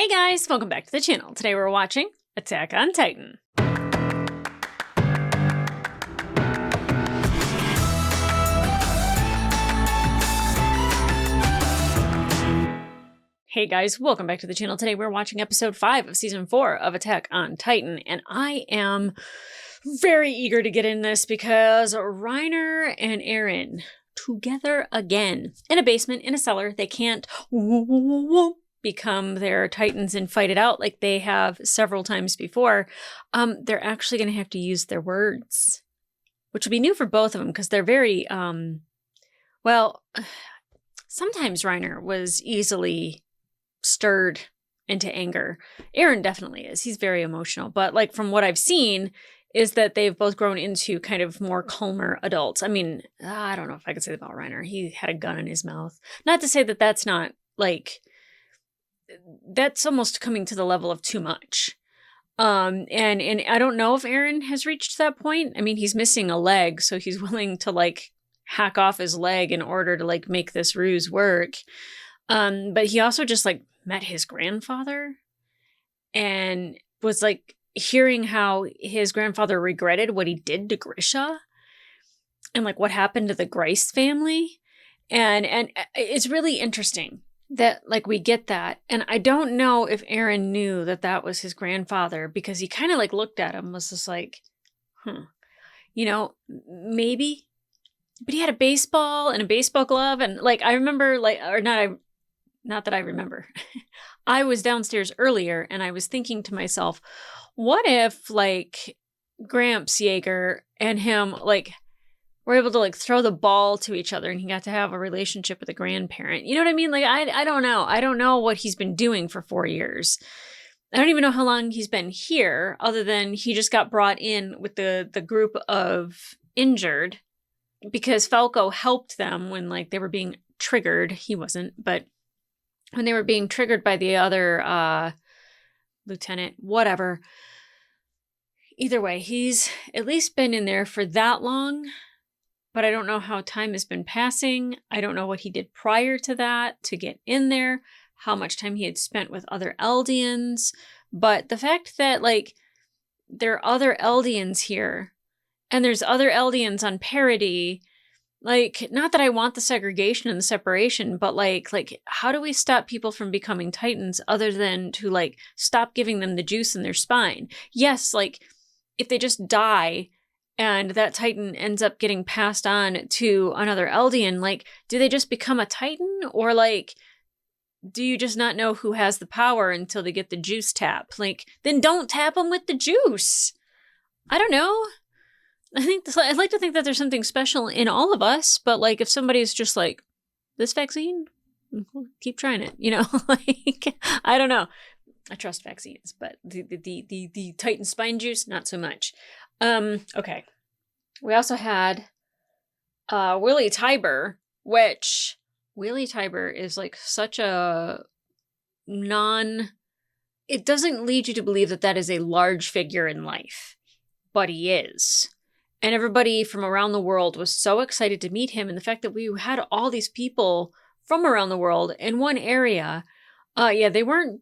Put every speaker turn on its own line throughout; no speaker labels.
Hey guys, welcome back to the channel. Today we're watching Attack on Titan. Hey guys, welcome back to the channel. Today we're watching episode 5 of season 4 of Attack on Titan, and I am very eager to get in this because Reiner and Eren together again in a basement, in a cellar. They can't become their Titans and fight it out like they have several times before. They're actually going to have to use their words, which will be new for both of them because they're very, well, sometimes Reiner was easily stirred into anger. Eren definitely is. He's very emotional. But like from what I've seen is that they've both grown into kind of more calmer adults. I mean, I don't know if I could say that about Reiner. He had a gun in his mouth. Not to say that that's not like, that's almost coming to the level of too much. And I don't know if Eren has reached that point. I mean, he's missing a leg, so he's willing to like hack off his leg in order to like make this ruse work. But he also just like met his grandfather and was like hearing how his grandfather regretted what he did to Grisha and like what happened to the Grice family. And it's really interesting that like we get that. And I don't know if Eren knew that that was his grandfather because he kind of like looked at him, was just like, you know, maybe. But he had a baseball and a baseball glove. And like, I remember like, or not that I remember. I was downstairs earlier and I was thinking to myself, what if like Gramps Yeager and him like were able to like throw the ball to each other and he got to have a relationship with a grandparent? You know what I mean? Like, I don't know. I don't know what he's been doing for 4 years. I don't even know how long he's been here other than he just got brought in with the group of injured because Falco helped them when like they were being triggered. He wasn't, but when they were being triggered by the other lieutenant, whatever. Either way, he's at least been in there for that long, but I don't know how time has been passing. I don't know what he did prior to that to get in there, how much time he had spent with other Eldians. But the fact that, like, there are other Eldians here, and there's other Eldians on Parody. Like, not that I want the segregation and the separation, but like, how do we stop people from becoming Titans other than to like stop giving them the juice in their spine? Yes, like if they just die and that Titan ends up getting passed on to another Eldian, like, do they just become a Titan? Or like, do you just not know who has the power until they get the juice tap? Like, then don't tap them with the juice. I don't know. I'd like to think that there's something special in all of us, but like if somebody's just like, this vaccine, we'll keep trying it, you know, like, I don't know. I trust vaccines, but the Titan spine juice, not so much. Okay. We also had Willie Tiber, which Willie Tiber is like such a it doesn't lead you to believe that that is a large figure in life, but he is. And everybody from around the world was so excited to meet him. And the fact that we had all these people from around the world in one area, yeah, they weren't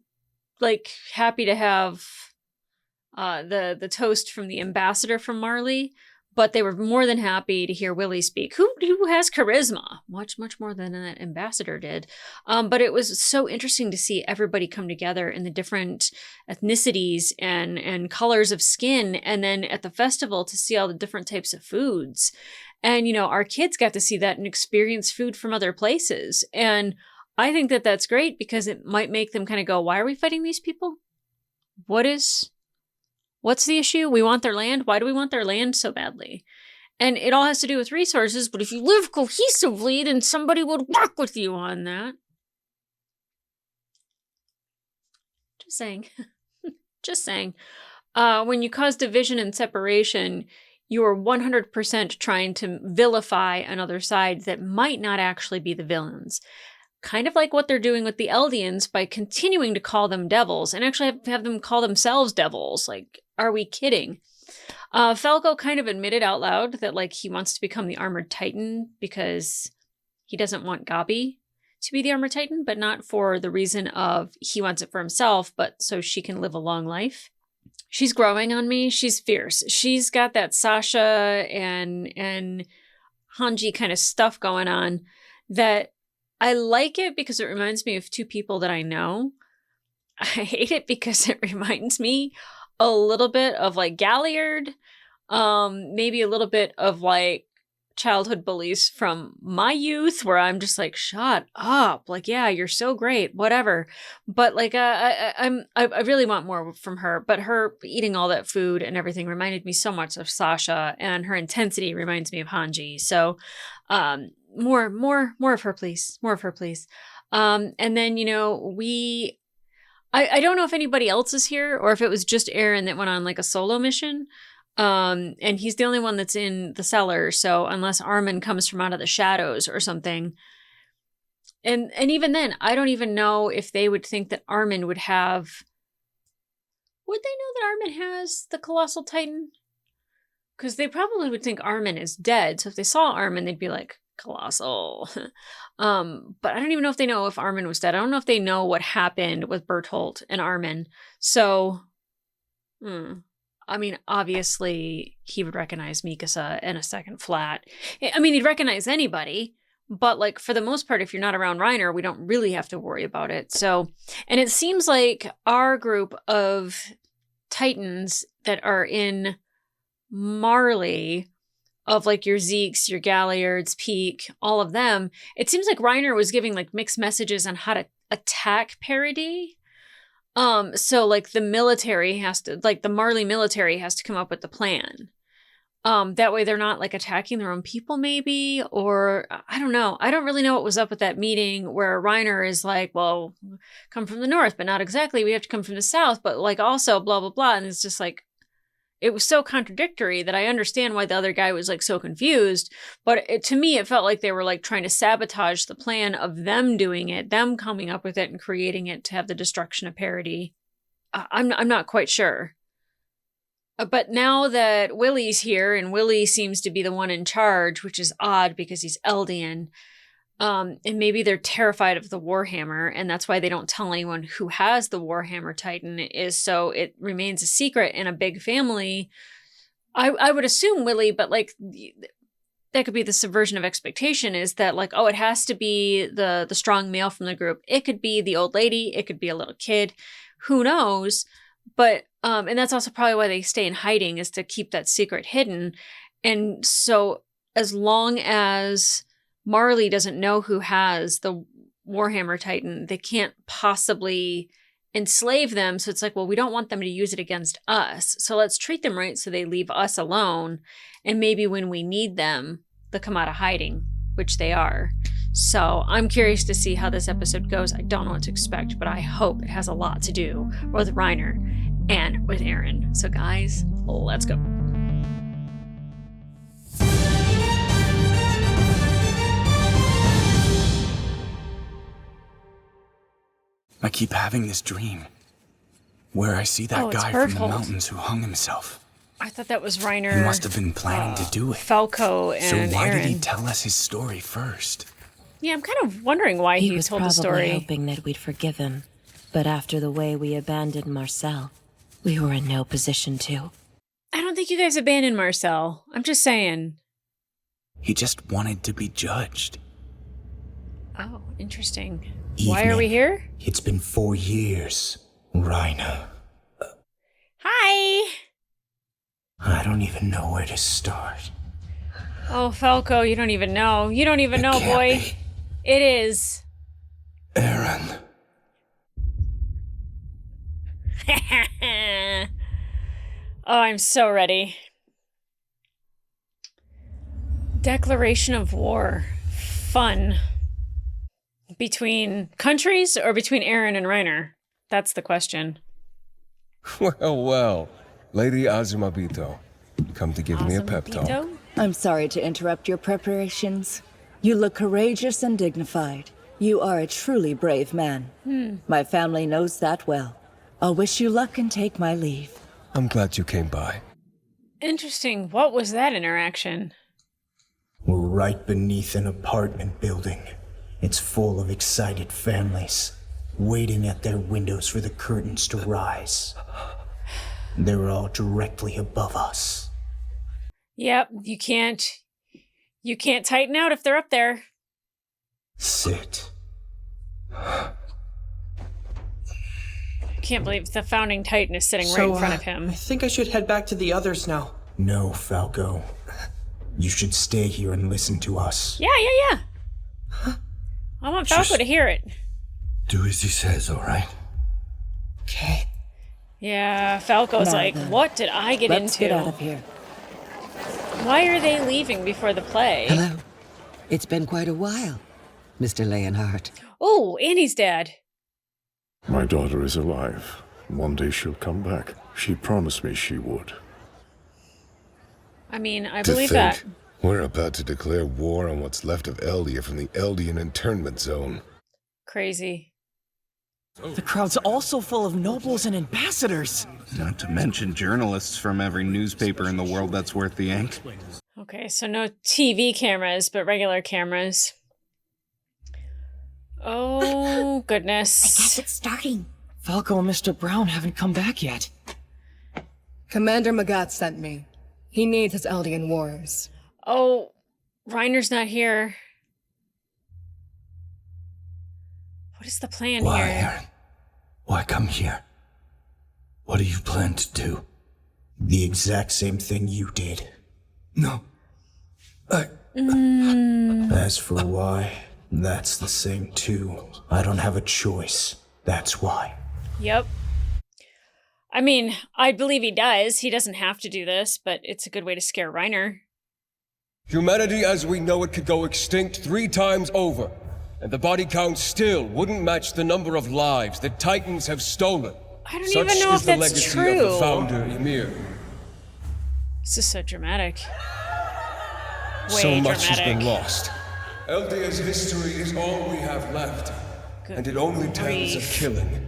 like happy to have the toast from the ambassador from Marley, but they were more than happy to hear Willie speak, who has charisma, much more than that ambassador did. But it was so interesting to see everybody come together in the different ethnicities and colors of skin, and then at the festival to see all the different types of foods. And, you know, our kids got to see that and experience food from other places. And I think that that's great because it might make them kind of go, why are we fighting these people? What's the issue? We want their land. Why do we want their land so badly? And it all has to do with resources, but if you live cohesively, then somebody would work with you on that. Just saying. Just saying. When you cause division and separation, you are 100% trying to vilify another side that might not actually be the villains. Kind of like what they're doing with the Eldians by continuing to call them devils and actually have them call themselves devils. Like, are we kidding? Falco kind of admitted out loud that like he wants to become the Armored Titan because he doesn't want Gabi to be the Armor Titan, but not for the reason of he wants it for himself, but so she can live a long life. She's growing on me. She's fierce. She's got that Sasha and Hanji kind of stuff going on that I like it because it reminds me of two people that I know. I hate it because it reminds me a little bit of like Galliard, maybe a little bit of like childhood bullies from my youth where I'm just like, shut up. Like, yeah, you're so great, whatever. But like, I really want more from her, but her eating all that food and everything reminded me so much of Sasha, and her intensity reminds me of Hanji. So, more of her, please. More of her, please. And then, I don't know if anybody else is here or if it was just Aaron that went on like a solo mission. And he's the only one that's in the cellar. So unless Armin comes from out of the shadows or something. And even then, I don't even know if they would think that Armin would have. Would they know that Armin has the Colossal Titan? Because they probably would think Armin is dead. So if they saw Armin, they'd be like, Colossal. But I don't even know if they know if Armin was dead. I don't know if they know what happened with Bertolt and Armin. So, I mean, obviously, he would recognize Mikasa in a second flat. I mean, he'd recognize anybody, but like for the most part, if you're not around Reiner, we don't really have to worry about it. So, and it seems like our group of Titans that are in Marley, of like your Zeeks, your Galliards, Peak, all of them, it seems like Reiner was giving like mixed messages on how to attack Parody. So like the military has to, like the Marley military has to come up with the plan. That way they're not like attacking their own people maybe, or I don't know. I don't really know what was up with that meeting where Reiner is like, well, come from the north, but not exactly. We have to come from the south, but like also blah, blah, blah. And it's just like, it was so contradictory that I understand why the other guy was like so confused. But to me, it felt like they were like trying to sabotage the plan of them doing it, them coming up with it and creating it to have the destruction of Parody. I'm not quite sure. But now that Willie's here and Willie seems to be the one in charge, which is odd because he's Eldian, and maybe they're terrified of the Warhammer, and that's why they don't tell anyone who has the Warhammer Titan, is so it remains a secret in a big family. I would assume Willie, but like that could be the subversion of expectation, is that like, oh, it has to be the strong male from the group. It could be the old lady. It could be a little kid. Who knows? But, and that's also probably why they stay in hiding, is to keep that secret hidden. And so as long as Marley doesn't know who has the Warhammer Titan, they can't possibly enslave them. So it's like, well, we don't want them to use it against us. So let's treat them right so they leave us alone. And maybe when we need them, they'll come out of hiding, which they are. So I'm curious to see how this episode goes. I don't know what to expect, but I hope it has a lot to do with Reiner and with Aaron. So guys, let's go.
I keep having this dream where I see that guy from the mountains who hung himself.
I thought that was Reiner.
He must have been planning to do it.
Falco and Aaron.
So why did he tell us his story first?
Yeah, I'm kind of wondering why he told the story.
He was probably hoping that we'd forgive him. But after the way we abandoned Marcel, we were in no position to.
I don't think you guys abandoned Marcel. I'm just saying.
He just wanted to be judged.
Oh, interesting.
Evening.
Why are we here?
It's been 4 years, Reiner.
Hi!
I don't even know where to start.
Oh, Falco, you don't even know. You don't even know, boy.
Be.
It is.
Aaron.
Oh, I'm so ready. Declaration of war. Fun. Between countries or between Aaron and Reiner? That's the question.
Well. Lady Azumabito, come to give me a pep talk.
I'm sorry to interrupt your preparations. You look courageous and dignified. You are a truly brave man. My family knows that well. I'll wish you luck and take my leave.
I'm glad you came by.
Interesting. What was that interaction?
We're right beneath an apartment building. It's full of excited families, waiting at their windows for the curtains to rise. They're all directly above us.
Yep, you can't tighten out if they're up there.
Sit.
Can't believe the founding titan is sitting right in front of him.
I think I should head back to the others now.
No, Falco. You should stay here and listen to us.
Yeah. I want Falco to hear it.
Do as he says, alright?
Okay.
Yeah, Falco's
Now
like,
then,
what did I get
Let's
into?
get out of here.
Why are they leaving before the play?
Hello. It's been quite a while, Mr. Leonhardt.
Oh, Annie's dad.
My daughter is alive. One day she'll come back. She promised me she would.
I mean, I
To
believe
think,
that.
we're about to declare war on what's left of Eldia from the Eldian internment zone.
Crazy.
The crowd's also full of nobles and ambassadors.
Not to mention journalists from every newspaper in the world that's worth the ink.
Okay, so no TV cameras, but regular cameras. Oh, goodness.
It's starting.
Falco and Mr. Brown haven't come back yet.
Commander Magat sent me. He needs his Eldian warriors.
Oh, Reiner's not here. What is the plan
Why,
here?
Aaron? Why come here? What do you plan to do? The exact same thing you did. No. As for why, that's the same too. I don't have a choice. That's why.
Yep. I mean, I believe he does. He doesn't have to do this, but it's a good way to scare Reiner.
Humanity as we know it could go extinct 3 times over, and the body count still wouldn't match the number of lives that Titans have stolen.
I don't
Such
even know
is
if
the
that's
legacy
true.
of the founder, Ymir.
This is so dramatic. Way
So much has
dramatic.
been lost. Eldia's history is all we have left,
Good
and it only tells of
grief.
killing.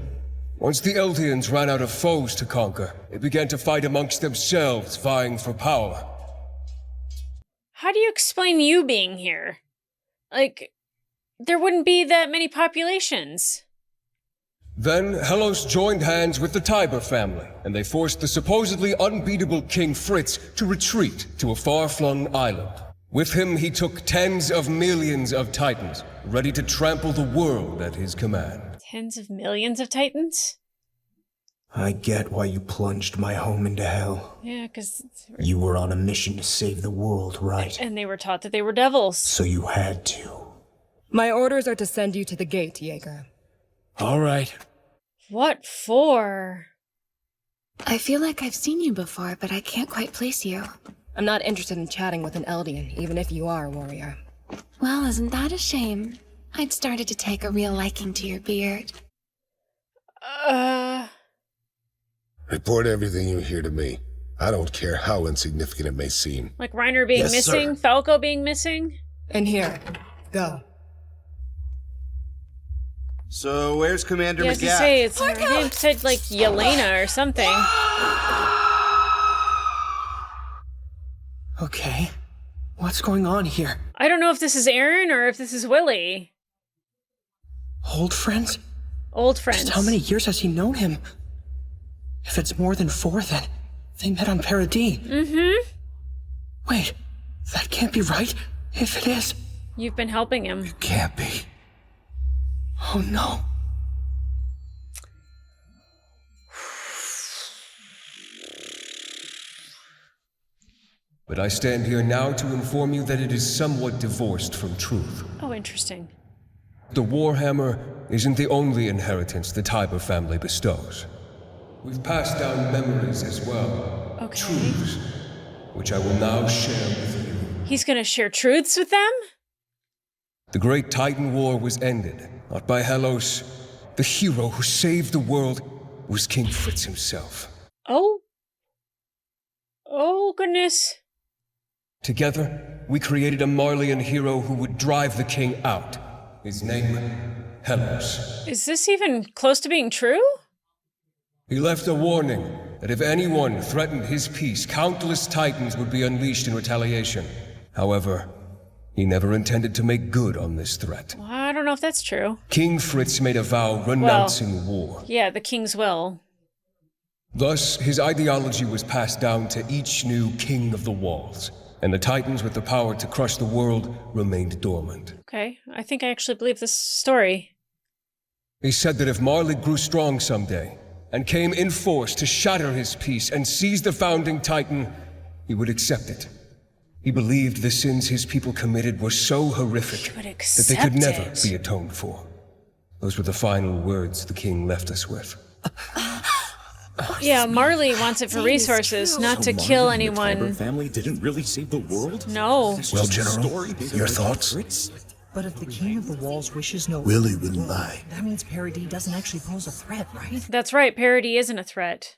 Once the Eldians ran out of foes to conquer, they began to fight amongst themselves, vying for power.
How do you explain you being here? Like, there wouldn't be that many populations.
Then Helos joined hands with the Tiber family, and they forced the supposedly unbeatable King Fritz to retreat to a far-flung island. With him, he took tens of millions of Titans, ready to trample the world at his command.
Tens of millions of Titans?
I get why you plunged my home into hell.
Yeah, because...
You were on a mission to save the world, right?
And they were taught that they were devils.
So you had to.
My orders are to send you to the gate, Jaeger.
All right.
What for?
I feel like I've seen you before, but I can't quite place you.
I'm not interested in chatting with an Eldian, even if you are a warrior.
Well, isn't that a shame? I'd started to take a real liking to your beard.
Report everything you hear to me. I don't care how insignificant it may seem.
Like Reiner being
Yes,
missing?
sir.
Falco being missing?
In here. Go.
So where's Commander
Yeah, I was gonna say, it's her name said like Yelena or something.
Okay. What's going on here?
I don't know if this is Aaron or if this is Willie.
Old friends?
Old friends.
Just how many years has he known him? If it's more than 4, then they met on Paradis.
Mm-hmm.
Wait, that can't be right. If it is,
You've been helping him.
Can't be.
oh no.
But I stand here now to inform you that it is somewhat divorced from truth.
Oh, interesting.
The Warhammer isn't the only inheritance the Tiber family bestows. We've passed down memories as well.
Okay.
Truths, which I will now share with you.
He's gonna share truths with them?
The Great Titan War was ended, not by Helos. The hero who saved the world was King Fritz himself.
Oh. Oh, goodness.
Together, we created a Marleyan hero who would drive the king out. His name, Helos.
Is this even close to being true?
He left a warning that if anyone threatened his peace, countless Titans would be unleashed in retaliation. However, He never intended to make good on this threat.
Well, I don't know if that's true.
King Fritz made a vow renouncing war.
Yeah, the king's will.
Thus, his ideology was passed down to each new king of the walls, and the titans with the power to crush the world remained dormant.
Okay, I think I actually believe this story.
He said that if Marley grew strong someday, and came in force to shatter his peace and seize the founding titan, he would accept it. He believed the sins his people committed were so horrific that they could never be atoned for. Those were the final words the king left us with.
Yeah, Marley wants it for resources, not to kill anyone.
The Tiber family didn't really save the world?
No.
Well, General, your thoughts?
But if the King of the Walls wishes no...
Willie wouldn't lie.
That means Parody doesn't actually pose a threat, right?
That's right, Parody isn't a threat.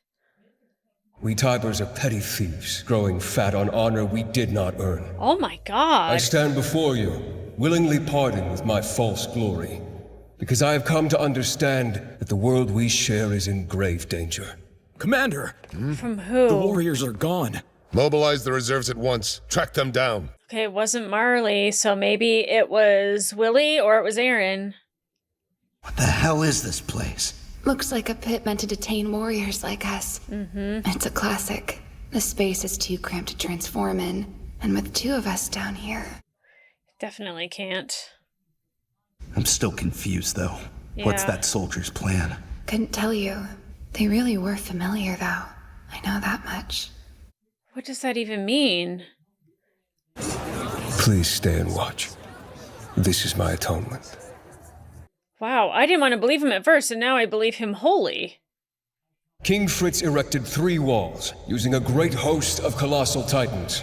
We Tibers are petty thieves, growing fat on honor we did not earn.
Oh my god.
I stand before you, willingly pardoned with my false glory, because I have come to understand that the world we share is in grave danger.
Commander!
From who?
The warriors are gone.
Mobilize the reserves at once. Track them down.
Okay, it wasn't Marley, so maybe it was Willie or it was Aaron.
What the hell is this place?
Looks like a pit meant to detain warriors like us. It's a classic. The space is too cramped to transform in, and with two of us down here.
Definitely can't.
I'm still confused, though.
Yeah.
What's that soldier's plan?
Couldn't tell you. They really were familiar, though. I know that much.
What does that even mean?
Please stay and watch. This is my atonement.
Wow, I didn't want to believe him at first, and now I believe him wholly.
King Fritz erected 3 walls, using a great host of colossal titans.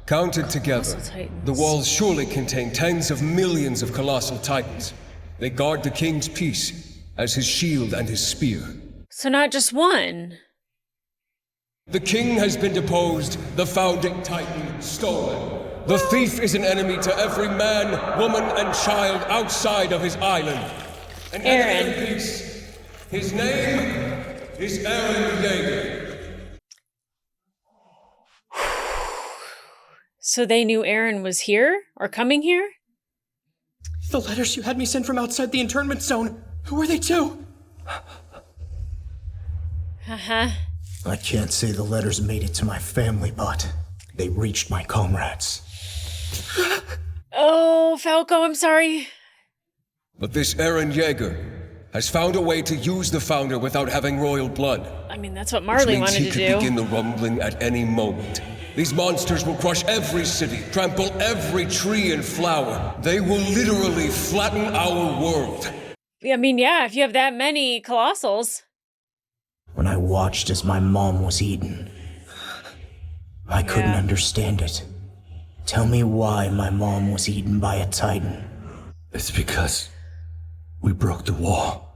Counted together, the walls surely contain tens of millions of colossal titans. They guard the king's peace as his shield and his spear.
So not just one.
The king has been deposed, the founding titan stolen. The thief is an enemy to every man, woman, and child outside of his island. An enemy of peace. His name is Aaron Yeager.
So they knew Aaron was here? Or coming here?
The letters you had me send from outside the internment zone. Who were they to?
I can't say the letters made it to my family, but they reached my comrades.
Oh, Falco, I'm sorry.
But this Aaron Yeager has found a way to use the founder without having royal blood.
I mean, that's what Marley wanted to do.
Which means he could begin the rumbling at any moment. These monsters will crush every city, trample every tree and flower. They will literally flatten our world.
I mean, yeah, if you have that many colossals.
When I watched as my mom was eaten, I couldn't understand it. Tell me why my mom was eaten by a titan.
It's because we broke the wall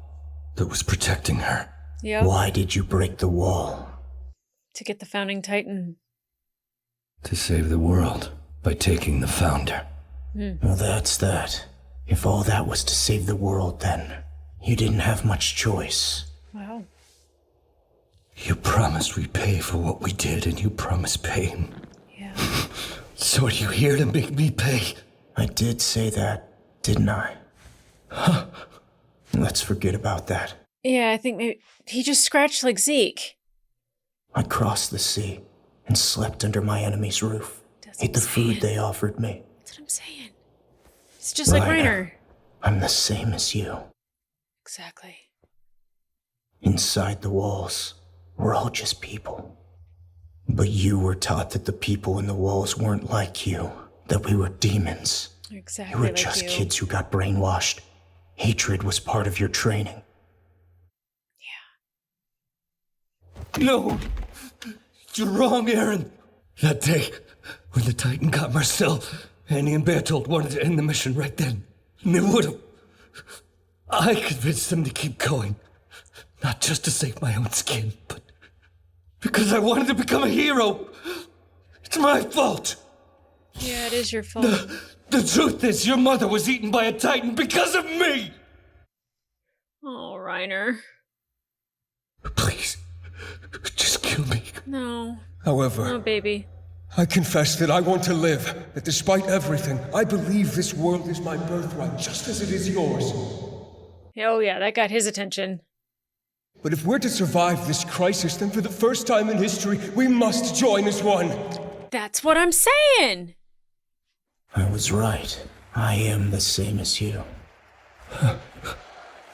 that was protecting her.
Yeah.
Why did you break the wall?
To get the founding titan.
To save the world by taking the founder.
Well, that's that. If all that was to save the world, then you didn't have much choice.
Wow.
You promised we'd pay for what we did, and you promised pain.
Yeah.
So are you here to make me pay?
I did say that, didn't I? Let's forget about that.
Yeah, I think maybe he just scratched like Zeke.
I crossed the sea and slept under my enemy's roof. Ate the food they offered me.
That's what I'm saying. It's just like Reiner.
I'm the same as you.
Exactly.
Inside the walls, we're all just people. But you were taught that the people in the walls weren't like you, that we were demons.
Exactly.
You were
like
just
you.
kids who got brainwashed. Hatred was part of your training.
No! You're wrong, Aaron! That day, when the Titan got Marcel, Annie and Bertolt wanted to end the mission right then. And they would've. I convinced them to keep going. Not just to save my own skin, but because I wanted to become a hero. It's my fault.
Yeah, it is your fault.
The truth is, your mother was eaten by a Titan because of me!
Oh, Reiner.
Please, just kill me.
No.
However,
No, baby.
I confess that I want to live, that despite everything, I believe this world is my birthright, just as it is yours.
Oh yeah, that got his attention.
But if we're to survive this crisis, then for the first time in history, we must join as one.
That's what I'm saying!
I was right. I am the same as you.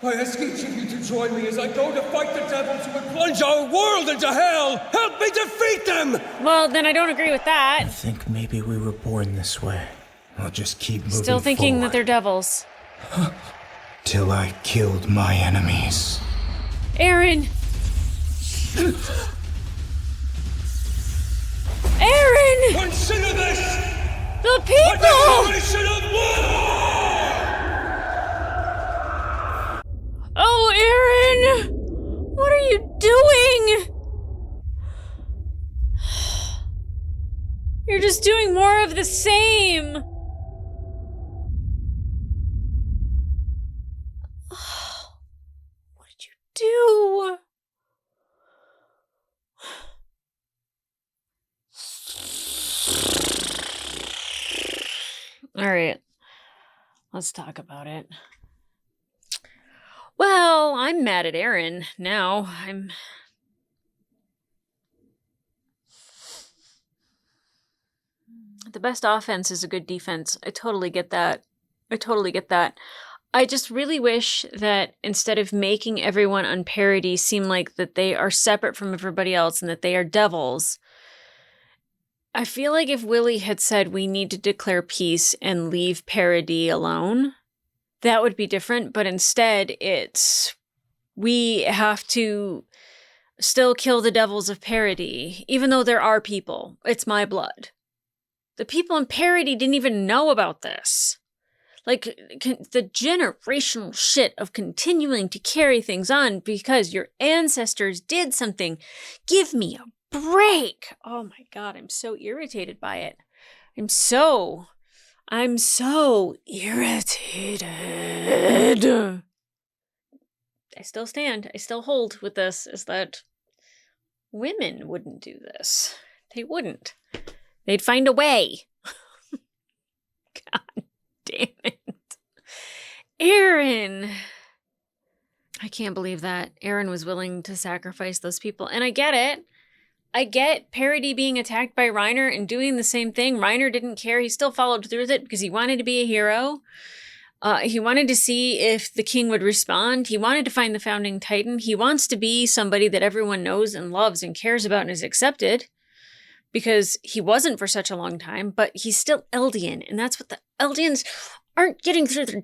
I ask each of you to join me as I go to fight the devils who would plunge our world into hell! Help me defeat them!
Well, then I don't agree with that.
I think maybe we were born this way. I'll just keep moving
Still thinking
forward.
that they're devils.
Till I killed my enemies.
Aaron! Aaron!
Consider this!
The people!
A declaration of war!
Oh, Aaron! What are you doing? You're just doing more of the same. What did you do? All right. Let's talk about it. Well, I'm mad at Aaron now. The best offense is a good defense. I totally get that. I just really wish that instead of making everyone on parody seem like that they are separate from everybody else and that they are devils, I feel like if Willie had said we need to declare peace and leave parody alone, that would be different, but instead it's we have to still kill the devils of parody, even though there are people. It's my blood. The people in parody didn't even know about this. Like, the generational shit of continuing to carry things on because your ancestors did something. Give me a break. Oh my God, I'm so irritated by it. I'm so irritated. I still stand. I still hold with this, is that women wouldn't do this. They wouldn't. They'd find a way. God damn it. Aaron. I can't believe that Aaron was willing to sacrifice those people. And I get it. I get Parody being attacked by Reiner and doing the same thing. Reiner didn't care. He still followed through with it because he wanted to be a hero. He wanted to see if the king would respond. He wanted to find the founding titan. He wants to be somebody that everyone knows and loves and cares about and is accepted because he wasn't for such a long time, but he's still Eldian. And that's what the Eldians aren't getting through their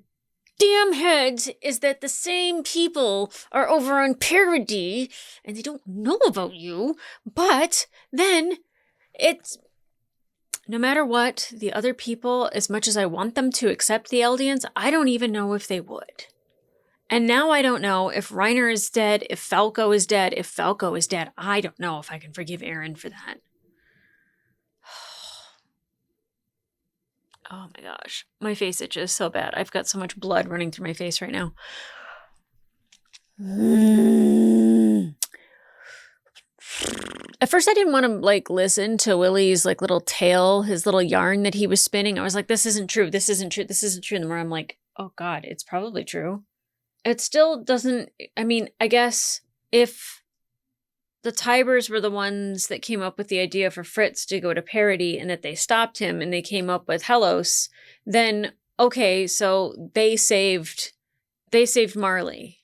damn heads, is that the same people are over on Parody and they don't know about you, but then it's no matter what, the other people, as much as I want them to accept the Eldians, I don't even know if they would. And now I don't know if Reiner is dead, if Falco is dead. If Falco is dead, I don't know if I can forgive Aaron for that. Oh my gosh. My face itches so bad. I've got so much blood running through my face right now. At first I didn't want to listen to Willie's little tale, his little yarn that he was spinning. I was like, this isn't true. This isn't true. This isn't true. And the more I'm like, oh God, it's probably true. It still doesn't, I guess if the Tybers were the ones that came up with the idea for Fritz to go to Parody and that they stopped him and they came up with Helos, then okay, so they saved Marley.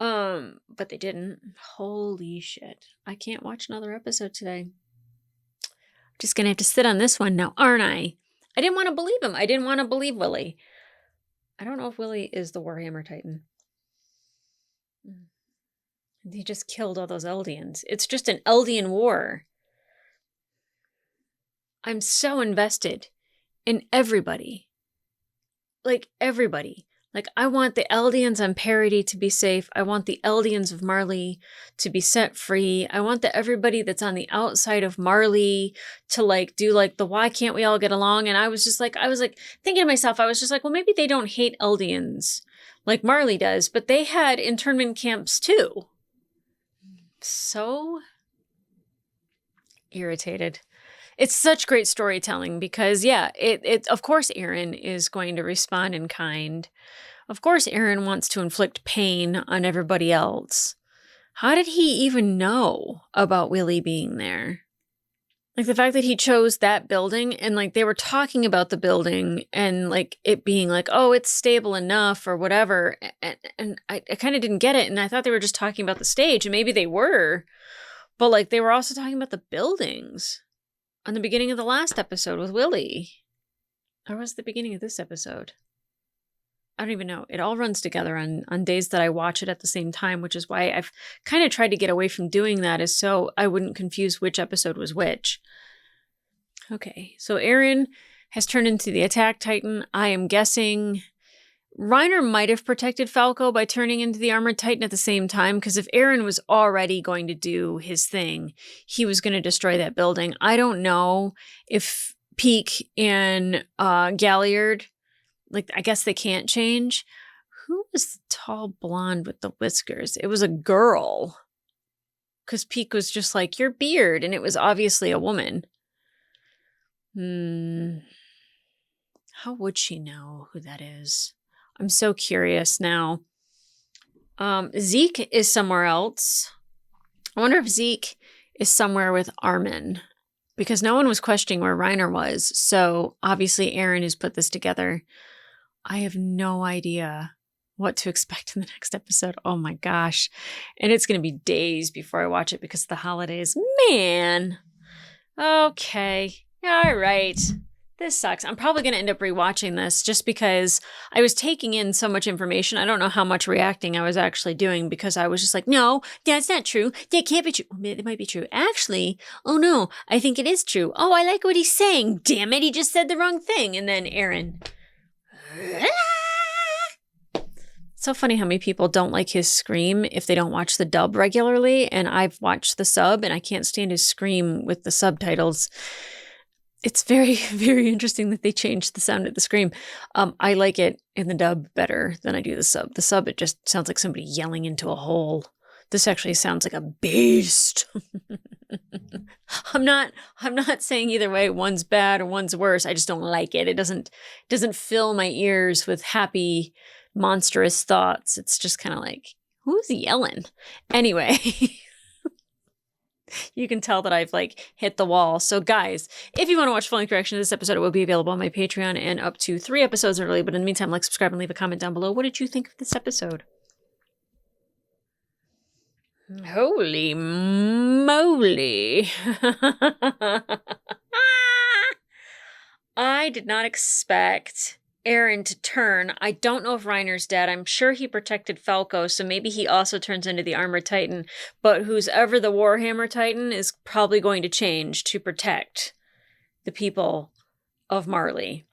But they didn't. Holy shit. I can't watch another episode today. I'm just gonna have to sit on this one now, aren't I? I didn't want to believe him. I didn't want to believe Willie. I don't know if Willie is the Warhammer Titan. He just killed all those Eldians. It's just an Eldian war. I'm so invested in everybody. Everybody. I want the Eldians on Parody to be safe. I want the Eldians of Marley to be set free. I want everybody that's on the outside of Marley to do the why can't we all get along? And I was thinking to myself, well, maybe they don't hate Eldians like Marley does, but they had internment camps too. So irritated. It's such great storytelling because, yeah, of course Aaron is going to respond in kind. Of course Aaron wants to inflict pain on everybody else. How did he even know about Willie being there? Like the fact that he chose that building and like they were talking about the building and like it being like, oh, it's stable enough or whatever. And I kind of didn't get it. And I thought they were just talking about the stage, and maybe they were, but like they were also talking about the buildings on the beginning of the last episode with Willie. Or was it the beginning of this episode? I don't even know. It all runs together on days that I watch it at the same time, which is why I've kind of tried to get away from doing that, is so I wouldn't confuse which episode was which. Okay, so Aaron has turned into the Attack Titan. I am guessing Reiner might have protected Falco by turning into the Armored Titan at the same time, because if Aaron was already going to do his thing, he was going to destroy that building. I don't know if Peak and Galliard, like, I guess they can't change. Who was the tall blonde with the whiskers? It was a girl. Because Peak was just like, your beard. And it was obviously a woman. How would she know who that is? I'm so curious now. Zeke is somewhere else. I wonder if Zeke is somewhere with Armin. Because no one was questioning where Reiner was. So obviously Aaron has put this together. I have no idea what to expect in the next episode. Oh my gosh. And it's going to be days before I watch it because of the holidays. Man. Okay. All right. This sucks. I'm probably going to end up rewatching this just because I was taking in so much information. I don't know how much reacting I was actually doing because I was just like, no, that's not true. That can't be true. It might be true. Actually, oh no, I think it is true. Oh, I like what he's saying. Damn it, he just said the wrong thing. And then Aaron. It's so funny how many people don't like his scream if they don't watch the dub regularly. And I've watched the sub and I can't stand his scream with the subtitles. It's very, very interesting that they changed the sound of the scream. I like it in the dub better than I do the sub. The sub, it just sounds like somebody yelling into a hole. This actually sounds like a beast. I'm not saying either way one's bad or one's worse. I just don't like it. It doesn't fill my ears with happy, monstrous thoughts. It's just kind of like, who's yelling? Anyway, you can tell that I've like hit the wall. So guys, if you want to watch full correction of this episode, it will be available on my Patreon and up to 3 episodes early. But in the meantime, like, subscribe, and leave a comment down below. What did you think of this episode? Holy moly. I did not expect Aaron to turn. I don't know if Reiner's dead. I'm sure he protected Falco, so maybe he also turns into the Armored Titan. But who's ever the Warhammer Titan is probably going to change to protect the people of Marley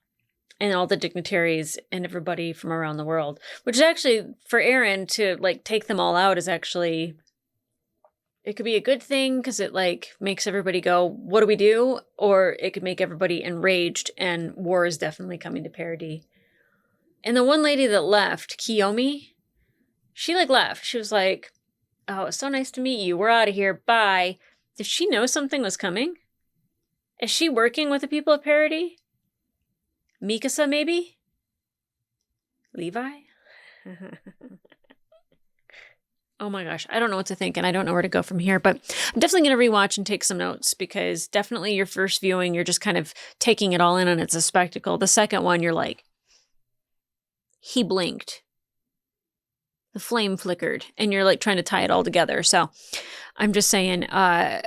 and all the dignitaries and everybody from around the world. Which is actually, for Aaron to like take them all out is actually... It could be a good thing because it like makes everybody go, what do we do? Or it could make everybody enraged, and war is definitely coming to Paradis. And the one lady that left, Kiyomi, she like left. She was like, oh, it's so nice to meet you. We're out of here. Bye. Did she know something was coming? Is she working with the people of Paradis? Mikasa, maybe? Levi? Oh my gosh, I don't know what to think and I don't know where to go from here, but I'm definitely going to rewatch and take some notes because definitely your first viewing, you're just kind of taking it all in and it's a spectacle. The second one, you're like, he blinked. The flame flickered and you're like trying to tie it all together. So I'm just saying, I'm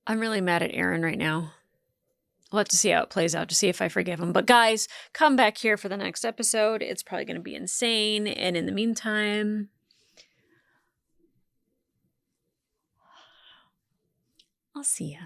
really mad at Aaron right now. We'll have to see how it plays out to see if I forgive him. But guys, come back here for the next episode. It's probably going to be insane. And in the meantime, I'll see ya.